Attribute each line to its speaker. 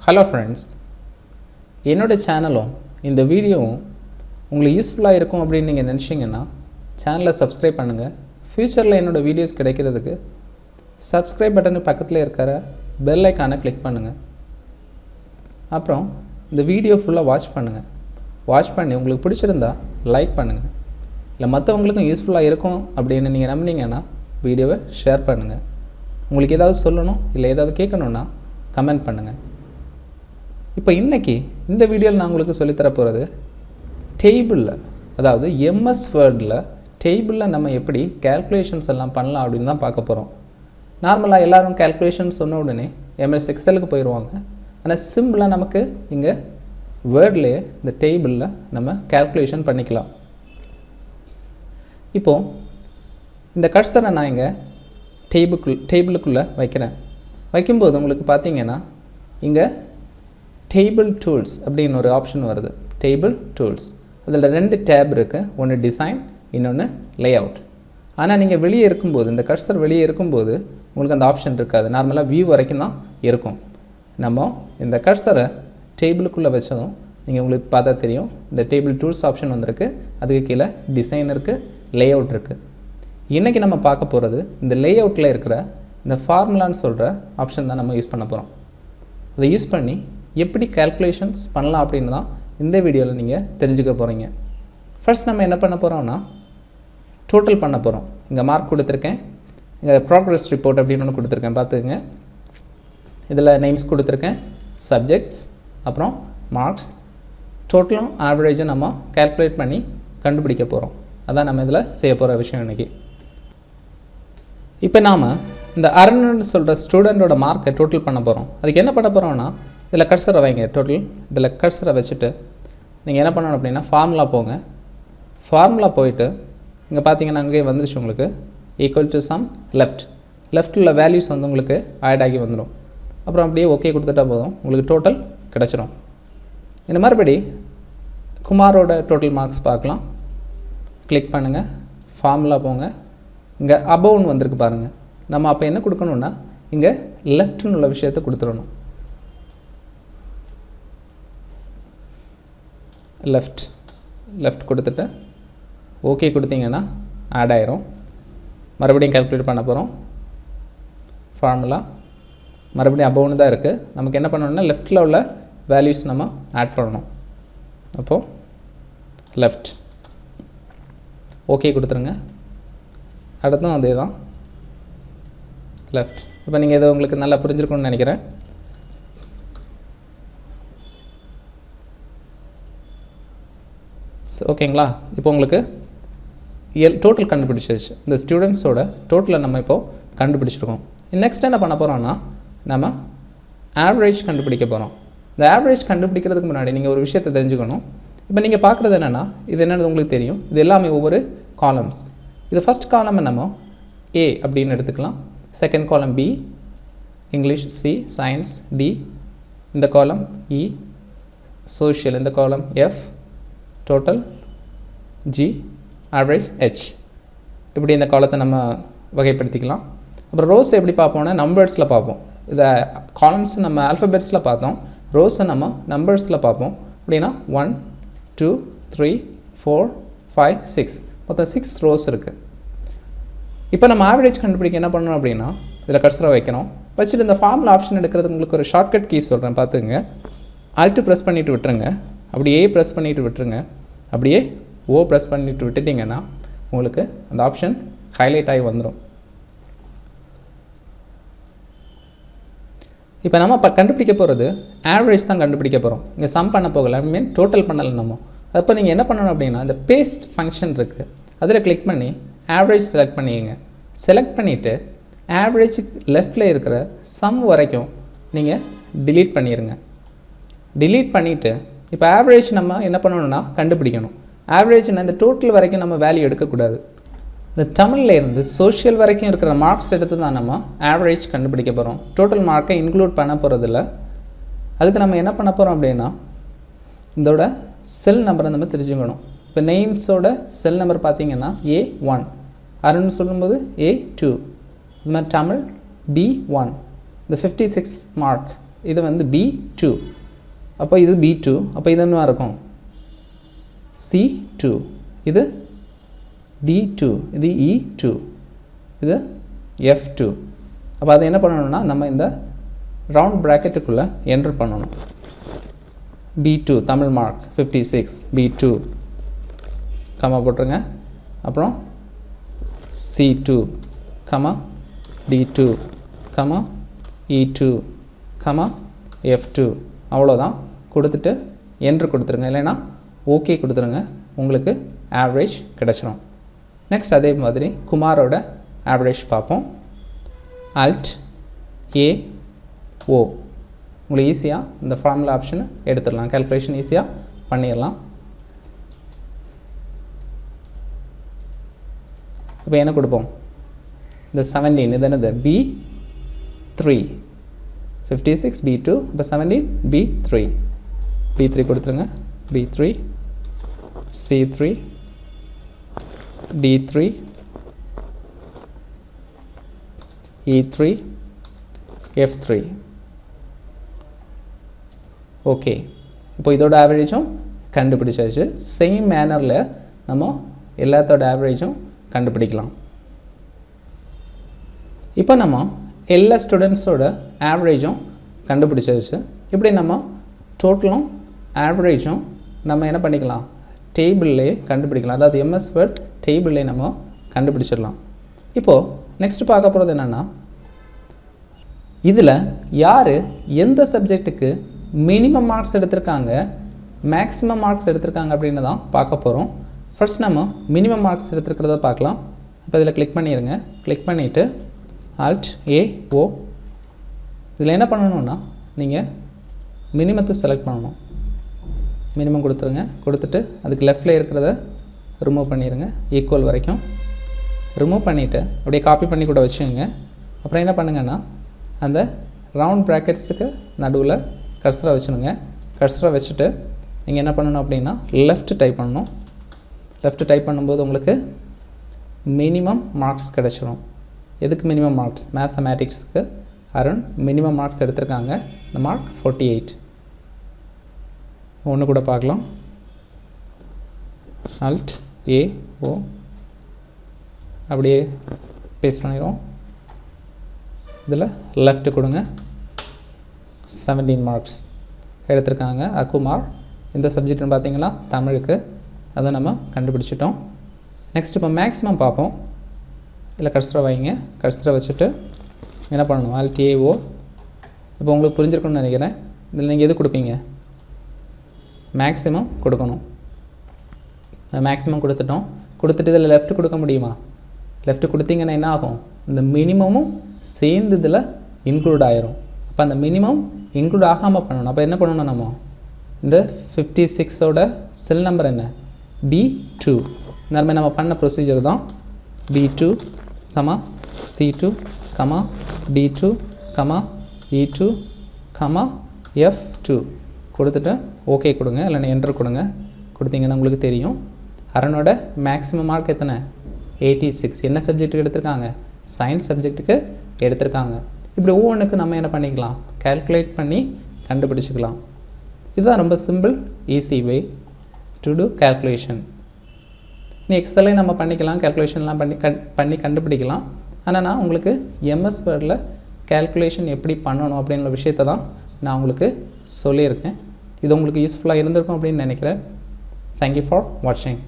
Speaker 1: Hello friends, என்னோடய சேனலும் இந்த வீடியோவும் உங்களுக்கு யூஸ்ஃபுல்லாக இருக்கும் அப்படின்னு நீங்கள் நினச்சிங்கன்னா சேனலை சப்ஸ்கிரைப் பண்ணுங்கள். ஃப்யூச்சரில் என்னோடய வீடியோஸ் கிடைக்கிறதுக்கு சப்ஸ்கிரைப் பட்டனு பக்கத்தில் இருக்கிற பெல் ஐக்கானை கிளிக் பண்ணுங்கள். அப்புறம் இந்த வீடியோ ஃபுல்லாக வாட்ச் பண்ணி உங்களுக்கு பிடிச்சிருந்தா லைக் பண்ணுங்கள். இல்லை மற்றவங்களுக்கும் யூஸ்ஃபுல்லாக இருக்கும் அப்படின்னு நீங்கள் நம்பினீங்கன்னா வீடியோவை ஷேர் பண்ணுங்கள். உங்களுக்கு ஏதாவது சொல்லணும் இல்லை ஏதாவது கேட்கணுன்னா கமெண்ட் பண்ணுங்கள். இப்போ இன்றைக்கி இந்த வீடியோவில் நான் உங்களுக்கு சொல்லித்தர போகிறது டேபிளில், அதாவது எம்எஸ் வேர்டில் டேபிளில் நம்ம எப்படி கேல்குலேஷன்ஸ் எல்லாம் பண்ணலாம் அப்படின்னு தான் பார்க்க போகிறோம். நார்மலாக எல்லோரும் கேல்குலேஷன்ஸ் சொன்ன உடனே எம்எஸ் எக்ஸலுக்கு போயிடுவாங்க. ஆனால் சிம்பிளாக நமக்கு இங்கே வேர்ட்லேயே இந்த டேபிளில் நம்ம கேல்குலேஷன் பண்ணிக்கலாம். இப்போது இந்த கர்சரை நான் இங்கே டேபிளுக்குள்ளே வைக்கும்போது உங்களுக்கு பார்த்தீங்கன்னா இங்கே டேபிள் டூல்ஸ் அப்படின்னு ஒரு ஆப்ஷன் வருது. டேபிள் டூல்ஸ் அதில் 2 டேப் இருக்குது. ஒன்று டிசைன், இன்னொன்று லே அவுட். ஆனால் நீங்கள் வெளியே இருக்கும்போது, இந்த கர்சர் வெளியே இருக்கும்போது உங்களுக்கு அந்த ஆப்ஷன் இருக்காது. நார்மலாக வியூ வரைக்கும் தான் இருக்கும். நம்ம இந்த கர்சரை டேபிளுக்குள்ளே வச்சதும் நீங்கள் உங்களுக்கு பார்த்தா தெரியும், இந்த டேபிள் டூல்ஸ் ஆப்ஷன் வந்திருக்கு. அதுக்கு கீழே டிசைன் இருக்குது, லே அவுட் இருக்குது. இன்றைக்கி நம்ம பார்க்க போகிறது இந்த லே அவுட்டில் இருக்கிற இந்த ஃபார்முலான்னு சொல்கிற ஆப்ஷன் தான் நம்ம யூஸ் பண்ண போகிறோம். அதை யூஸ் பண்ணி எப்படி கேல்குலேஷன்ஸ் பண்ணலாம் அப்படின்னு தான் இந்த வீடியோவில் நீங்கள் தெரிஞ்சுக்க போகிறீங்க. ஃபர்ஸ்ட் நம்ம என்ன பண்ண போகிறோம்னா டோட்டல் பண்ண போகிறோம். இங்கே மார்க் கொடுத்துருக்கேன், இங்கே ப்ராக்ரஸ் ரிப்போர்ட் அப்படின்னு ஒன்று கொடுத்துருக்கேன், பார்த்துக்குங்க. இதில் நேம்ஸ் கொடுத்துருக்கேன், சப்ஜெக்ட்ஸ், அப்புறம் மார்க்ஸ், டோட்டலும் ஆவரேஜும் நம்ம கேல்குலேட் பண்ணி கண்டுபிடிக்க போகிறோம். அதான் நம்ம இதில் செய்ய போகிற விஷயம் இன்றைக்கி. இப்போ நாம் இந்த அருண்னு சொல்கிற ஸ்டூடெண்ட்டோட மார்க்கை டோட்டல் பண்ண போகிறோம். அதுக்கு என்ன பண்ண போகிறோம்னா இதில் கர்சரை வைங்க. டோட்டல் இதில் கர்சரை வச்சுட்டு நீங்கள் என்ன பண்ணணும் அப்படின்னா ஃபார்முலா போயிட்டு இங்கே பார்த்தீங்கன்னா அங்கேயே வந்துருச்சு உங்களுக்கு ஈக்குவல் டு சம் லெஃப்ட்டில் வேல்யூஸ் வந்து உங்களுக்கு ஆட் ஆகி வந்துடும். அப்புறம் அப்படியே ஓகே கொடுத்துட்டா போதும், உங்களுக்கு டோட்டல் கிடச்சிரும். இந்த மறுபடி குமாரோட டோட்டல் மார்க்ஸ் பார்க்கலாம். கிளிக் பண்ணுங்கள், ஃபார்முலா போங்க. இங்கே அபவுன்னு வந்திருக்கு பாருங்கள். நம்ம அப்போ என்ன கொடுக்கணுன்னா இங்கே லெஃப்ட்னு உள்ள விஷயத்தை கொடுத்துடணும். லெஃப்ட் கொடுத்துட்டு ஓகே கொடுத்தீங்கன்னா ஆட் ஆயிரும். மறுபடியும் கால்குலேட் பண்ண போகிறோம். ஃபார்முலா மறுபடியும் அபவுன்னு தான் இருக்குது. நமக்கு என்ன பண்ணணும்னா லெஃப்ட்டில் உள்ள வேல்யூஸ் நம்ம ஆட் பண்ணணும். அப்போது லெஃப்ட் ஓகே கொடுத்துருங்க. அடுத்தும் அதே தான் லெஃப்ட். இப்போ நீங்கள் இதை உங்களுக்கு நல்லா புரிஞ்சிருக்கும்னு நினைக்கிறேன். ஓகேங்களா? இப்போ உங்களுக்கு டோட்டல் கண்டுபிடிச்சிருச்சு. இந்த ஸ்டூடெண்ட்ஸோட டோட்டலை நம்ம இப்போது கண்டுபிடிச்சிருக்கோம். நெக்ஸ்ட் என்ன பண்ண போகிறோம்னா நம்ம ஆவரேஜ் கண்டுபிடிக்க போகிறோம். இந்த ஆவரேஜ் கண்டுபிடிக்கிறதுக்கு முன்னாடி நீங்கள் ஒரு விஷயத்தை தெரிஞ்சுக்கணும். இப்போ நீங்கள் பார்க்குறது என்னென்னா, இது என்னென்னு உங்களுக்கு தெரியும், இது எல்லாமே ஒவ்வொரு காலம்ஸ். இது ஃபஸ்ட் காலம் நம்ம ஏ அப்படின்னு எடுத்துக்கலாம். Second column B, English C, science D, இந்த காலம் இ, சோஷியல் இந்த column F, total G, average H. இப்படி இந்த காலத்தை நம்ம வகைப்படுத்திக்கலாம். அப்புறம் ரோஸ் எப்படி பார்ப்போம்னா நம்பர்ஸில் பார்ப்போம். இதை காலம்ஸ் நம்ம ஆல்ஃபபெட்ஸில் பார்த்தோம், ரோஸை நம்ம நம்பர்ஸில் பார்ப்போம். அப்படின்னா 1 2 3 4 5 6 மொத்தம் 6 ரோஸ் இருக்குது. இப்போ நம்ம ஆவரேஜ் கண்டுபிடிக்க என்ன பண்ணணும் அப்படின்னா இதில் கர்சரை வைக்கணும். வச்சுட்டு இந்த ஃபார்முலா ஆப்ஷன் எடுக்கிறதுக்கு உங்களுக்கு ஒரு ஷார்ட்கட் கீ சொல்கிறேன், பார்த்துங்க. ஆல்ட்டு ப்ரெஸ் பண்ணிவிட்டு விட்டுருங்க, அப்படியே ப்ரெஸ் பண்ணிவிட்டு விட்டுருங்க, அப்படியே ஓ ப்ரெஸ் பண்ணிவிட்டு விட்டுட்டிங்கன்னா உங்களுக்கு அந்த ஆப்ஷன் ஹைலைட் ஆகி வந்துடும். இப்போ நம்ம இப்போ கண்டுபிடிக்க போகிறது ஆவரேஜ் தான் கண்டுபிடிக்க போகிறோம். இங்கே சம் பண்ண போகலை, டோட்டல் பண்ணலை நம்ம. அப்போ நீங்கள் என்ன பண்ணணும் அப்படின்னா இந்த பேஸ்ட் ஃபங்க்ஷன் இருக்குது, அதில் கிளிக் பண்ணி ஆவரேஜ் செலக்ட் பண்ணிக்கங்க. செலக்ட் பண்ணிவிட்டு ஆவரேஜ் லெஃப்டில் இருக்கிற சம் வரைக்கும் நீங்கள் டிலீட் பண்ணிடுங்க. டிலீட் பண்ணிவிட்டு இப்போ ஆவரேஜ் நம்ம என்ன பண்ணணும்னா கண்டுபிடிக்கணும். ஆவரேஜ்னா இந்த டோட்டல் வரைக்கும் நம்ம வேல்யூ எடுக்கக்கூடாது. இந்த தமிழில் இருந்து சோஷியல் வரைக்கும் இருக்கிற மார்க்ஸ் எடுத்து தான் நம்ம ஆவரேஜ் கண்டுபிடிக்க போகிறோம். டோட்டல் மார்க்கை இன்க்ளூட் பண்ண போகிறதில்ல. அதுக்கு நம்ம என்ன பண்ண போகிறோம் அப்படின்னா இதோட செல் நம்பரை நம்ம தெரிஞ்சுக்கணும். இப்போ நெய்ம்ஸோட செல் நம்பர் பார்த்திங்கன்னா A1, அருண் சொல்லும்போது A2, இது மாதிரி தமிழ் B1, இந்த 56 மார்க் இது வந்து B2. அப்போ இது B2. அப்போ இது என்ன இருக்கும்? C2. இது D2. இது E2. இது F2. அப்போ அது என்ன பண்ணணும்னா நம்ம இந்த ரவுண்ட் ப்ராக்கெட்டுக்குள்ளே என்ட்ரு பண்ணணும். B2 Tamil mark 56 B2 comma போட்டுருங்க. அப்புறம் C2 comma D2 comma E2 comma F2. அவ்வளோதான். கொடுத்துட்டு என்ட்ரு கொடுத்துருங்க, இல்லைன்னா ஓகே கொடுத்துருங்க. உங்களுக்கு ஆவரேஜ் கிடச்சிரும். நெக்ஸ்ட் அதே மாதிரி குமாரோட ஆவரேஜ் பார்ப்போம். Alt A O. உங்களுக்கு ஈஸியாக இந்த ஃபார்முலா ஆப்ஷனை எடுத்துடலாம். கால்குலேஷன் ஈஸியாக பண்ணிடலாம். இப்போ என்ன கொடுப்போம்? இந்த 17 இது என்னது? B3. 56 B2. இப்போ 17 B3. B3 கொடுத்துருங்க. B3 C3 D3 E3 F3. Okay, இப்போ இதோட ஆவரேஜும் கண்டுபிடிச்சாச்சு. சேம் மேனரில் நம்ம எல்லாத்தோட ஆவரேஜும் கண்டுபிடிக்கலாம். இப்போ நம்ம எல்லா ஸ்டூடெண்ட்ஸோட ஆவரேஜும் கண்டுபிடிச்சாச்சு. இப்படி நம்ம டோட்டலும் ஆவரேஜும் நம்ம என்ன பண்ணிக்கலாம்? டேபிள்லே கண்டுபிடிக்கலாம். அதாவது எம்எஸ் வேர்ட் டேபிள்லே நம்ம கண்டுபிடிச்சிடலாம். இப்போது நெக்ஸ்ட் பார்க்க போகிறது என்னென்னா, இதில் யார் எந்த சப்ஜெக்ட்டுக்கு மினிமம் மார்க்ஸ் எடுத்திருக்காங்க, மேக்ஸிமம் மார்க்ஸ் எடுத்திருக்காங்க அப்படின்னு தான் பார்க்க போகிறோம். ஃபர்ஸ்ட் நம்ம மினிமம் மார்க்ஸ் எடுத்துருக்கிறத பார்க்கலாம். இப்போ இதில் கிளிக் பண்ணிடுங்க. கிளிக் பண்ணிவிட்டு Alt A O. இதில் என்ன பண்ணணுன்னா நீங்கள் மினிமத்தை செலக்ட் பண்ணணும். மினிமம் கொடுத்துருங்க. கொடுத்துட்டு அதுக்கு லெஃப்டில் இருக்கிறத ரிமூவ் பண்ணிடுங்க. ஈக்குவல் வரைக்கும் ரிமூவ் பண்ணிவிட்டு அப்படியே காப்பி பண்ணி கூட வச்சுக்கோங்க. அப்புறம் என்ன பண்ணுங்கன்னா, அந்த ரவுண்ட் ப்ராக்கெட்ஸுக்கு நடுவில் கர்சரை வச்சுடுங்க. கர்சரை வச்சுட்டு நீங்கள் என்ன பண்ணணும் அப்படின்னா லெஃப்ட் டைப் பண்ணணும். லெஃப்ட் டைப் பண்ணும்போது உங்களுக்கு மினிமம் மார்க்ஸ் கிடச்சிரும். எதுக்கு மினிமம் மார்க்ஸ்? மேத்தமேட்டிக்ஸுக்கு அருண் மினிமம் மார்க்ஸ் எடுத்திருக்காங்க. இந்த மார்க் 48. ஒன்று கூட பார்க்கலாம். Alt A O. அப்படியே பேஸ்ட் பண்ணிடுவோம். இதில் லெஃப்ட் கொடுங்க. 17 மார்க்ஸ் எடுத்திருக்காங்க அக்குமார். இந்த சப்ஜெக்ட்னு பார்த்தீங்கன்னா தமிழுக்கு. அதை நம்ம கண்டுபிடிச்சிட்டோம். நெக்ஸ்ட் இப்போ மேக்ஸிமம் பார்ப்போம். இதில் கர்சரை வைங்க. கர்சரை வச்சுட்டு என்ன பண்ணணும்? Alt A O. இப்போ உங்களுக்கு புரிஞ்சிருக்கணும்னு நினைக்கிறேன். இதில் நீங்கள் எது கொடுப்பீங்க? மேக்ஸிமம் கொடுக்கணும். மேக்ஸிமம் கொடுத்துட்டோம். கொடுத்துட்டு இதில் லெஃப்ட் கொடுக்க முடியுமா? லெஃப்ட் கொடுத்தீங்கன்னா என்ன ஆகும்? இந்த மினிமமும் சேர்ந்து இதில் இன்க்ளூட் ஆயிரும். அப்போ அந்த மினிமம் இன்க்ளூட் ஆகாமல் பண்ணணும். அப்போ என்ன பண்ணணும்? நம்ம இந்த 56ஓட செல் நம்பர் என்ன? B2. இந்த மாதிரி நம்ம பண்ண ப்ரொசீஜர் தான். B2 comma C2 comma D2 comma E2 comma F2 கொடுத்துட்டு ஓகே கொடுங்க, இல்லைன்னா என்ட்ரு கொடுங்க. கொடுத்தீங்கன்னா உங்களுக்கு தெரியும் அருணோட மேக்ஸிமம் மார்க் எத்தனை? 86. என்ன சப்ஜெக்ட்டுக்கு எடுத்திருக்காங்க? சயின்ஸ் சப்ஜெக்ட்டுக்கு எடுத்திருக்காங்க. இப்படி ஒவ்வொன்றுக்கு நம்ம என்ன பண்ணிக்கலாம்? கால்குலேட் பண்ணி கண்டுபிடிச்சிக்கலாம். இதுதான் ரொம்ப simple easy way to do calculation. நீ எக்ஸலே நம்ம பண்ணிக்கலாம், கால்குலேஷன்லாம் பண்ணி கண்டுபிடிக்கலாம். ஆனால் நான் உங்களுக்கு எம்எஸ் வேர்டில் கால்குலேஷன் எப்படி பண்ணணும் அப்படின்ற விஷயத்தை தான் நான் உங்களுக்கு சொல்லியிருக்கேன். இது உங்களுக்கு யூஸ்ஃபுல்லாக இருந்திருக்கும் அப்படின்னு நினைக்கிறேன். தேங்க்யூ ஃபார் வாட்சிங்.